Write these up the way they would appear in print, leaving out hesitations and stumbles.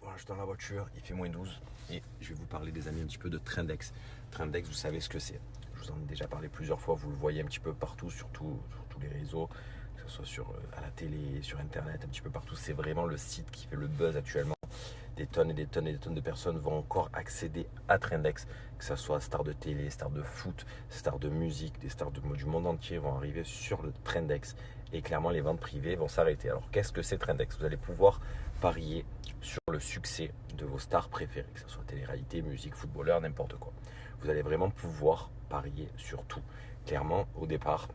Voilà, je suis dans la voiture, il fait -12 et je vais vous parler des amis un petit peu de Trendex. Trendex, vous savez ce que c'est. Je vous en ai déjà parlé plusieurs fois, vous le voyez un petit peu partout, surtout sur tous les réseaux, que ce soit à la télé, sur internet, un petit peu partout. C'est vraiment le site qui fait le buzz actuellement. Des tonnes et des tonnes et des tonnes de personnes vont encore accéder à Trendex, que ce soit stars de télé, stars de foot, stars de musique, des stars du monde entier vont arriver sur le Trendex. Et clairement, les ventes privées vont s'arrêter. Alors, qu'est-ce que c'est Trendex? Vous allez pouvoir parier sur le succès de vos stars préférées, que ce soit télé-réalité, musique, footballeur, n'importe quoi. Vous allez vraiment pouvoir parier sur tout. Clairement, au départ,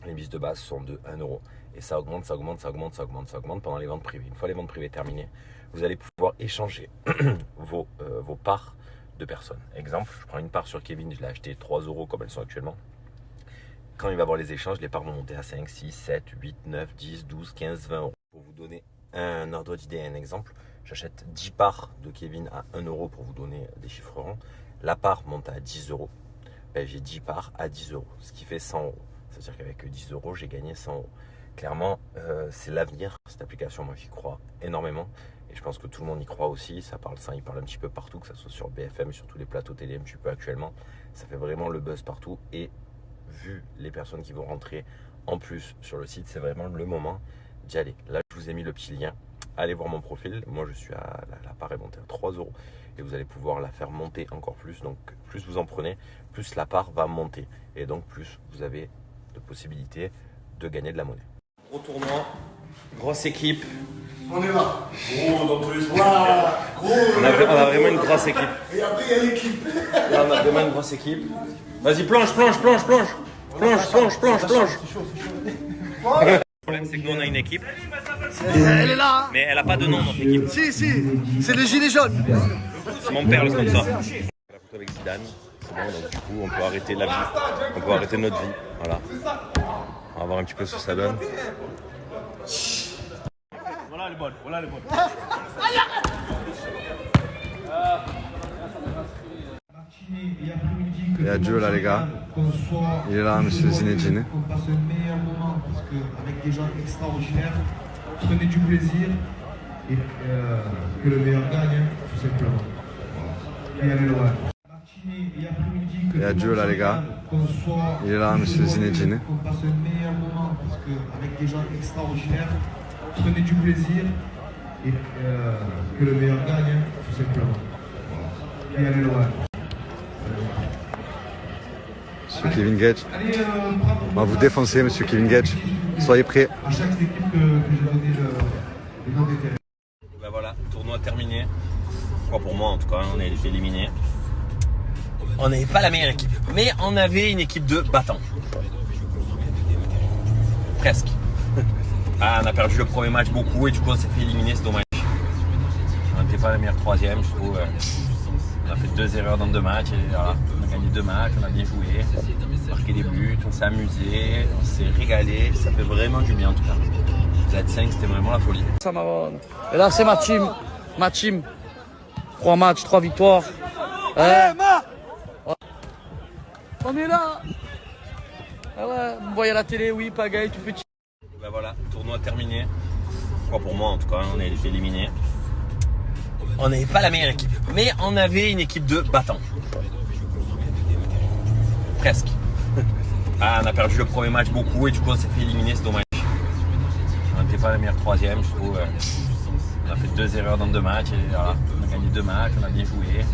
les mises de base sont de 1 euro. Et ça augmente, ça augmente, ça augmente, ça augmente, ça augmente pendant les ventes privées. Une fois les ventes privées terminées, vous allez pouvoir échanger vos parts de personnes. Exemple, je prends une part sur Kevin, je l'ai acheté 3 euros comme elles sont actuellement. Quand il va avoir les échanges, les parts vont monter à 5, 6, 7, 8, 9, 10, 12, 15, 20 euros. Pour vous donner un ordre d'idée, un exemple, j'achète 10 parts de Kevin à 1 euro pour vous donner des chiffres ronds. La part monte à 10 euros. Ben, j'ai 10 parts à 10 euros, ce qui fait 100 euros. C'est-à-dire qu'avec 10 euros, j'ai gagné 100 euros. Clairement, c'est l'avenir, cette application. Moi, j'y crois énormément. Et je pense que tout le monde y croit aussi. Ça parle un petit peu partout, que ce soit sur BFM, sur tous les plateaux télé un petit peu actuellement. Ça fait vraiment le buzz partout. Et vu les personnes qui vont rentrer en plus sur le site, c'est vraiment le moment d'y aller. Là, je vous ai mis le petit lien. Allez voir mon profil. Moi, je suis à la part est montée à 3 euros. Et vous allez pouvoir la faire monter encore plus. Donc, plus vous en prenez, plus la part va monter. Et donc, plus vous avez de possibilités de gagner de la monnaie. Gros tournoi, grosse équipe. On est là. Gros dans tous les sens. Voilà. Gros. On a vraiment une grosse équipe. Et après, il y a l'équipe. Là, on a vraiment une grosse équipe. Vas-y, plonge, plonge, plonge, plonge. Plonge, plonge, plonge, plonge. Le problème, c'est que nous, on a une équipe. Elle est là. Mais elle n'a pas de nom, notre équipe. Si, c'est les gilets jaunes. C'est mon père, le sponsor. La photo avec Zidane. C'est bon, donc du coup, on peut arrêter la vie. On peut arrêter notre vie. Voilà. On va voir un petit peu ce que ça donne. Voilà les bonnes, voilà les bonnes. Il y a Dieu là les gars, il est là monsieur Zinedine. On passe le meilleur moment parce qu'avec des gens extraordinaires, prenez du plaisir et que le meilleur gagne, tout simplement. Et allez loin. Il y a Dieu là les gars, il est là monsieur Zinedine. On passe le meilleur moment parce qu'avec des gens extraordinaires, prenez du plaisir et que le meilleur gagne, tout simplement. Et allez loin. Monsieur Kevin Gage, on va vous défoncer monsieur Kevin Gage, soyez prêts. À chaque équipe que j'ai donné le nom des terrains. Ben voilà, tournoi terminé. Quoi pour moi en tout cas, on a été éliminé. On n'avait pas la meilleure équipe, mais on avait une équipe de battants. Presque. Ah, on a perdu le premier match beaucoup et du coup on s'est fait éliminer, c'est dommage. On n'était pas la meilleure troisième, je trouve. On a fait 2 erreurs dans 2 matchs et voilà. On a gagné 2 matchs, on a bien joué, marqué des buts, on s'est amusé, on s'est régalé, ça fait vraiment du bien en tout cas. Z5 c'était vraiment la folie. Et là c'est ma team. 3 matchs, 3 victoires. On est là. Ah ouais, vous voyez à la télé, oui, pagaille, tout petit. Ben voilà, tournoi terminé. Quoi pour moi en tout cas, on a été éliminé. On n'avait pas la meilleure équipe, mais on avait une équipe de battants. Presque. Ah, on a perdu le premier match beaucoup et du coup on s'est fait éliminer, c'est dommage. On n'était pas la meilleure troisième, je trouve. On a fait 2 erreurs dans 2 matchs et voilà. On a gagné 2 matchs, on a bien joué,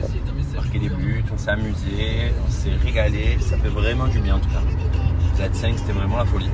marqué des buts, on s'est amusé, on s'est régalé, ça fait vraiment du bien en tout cas. Z5 c'était vraiment la folie.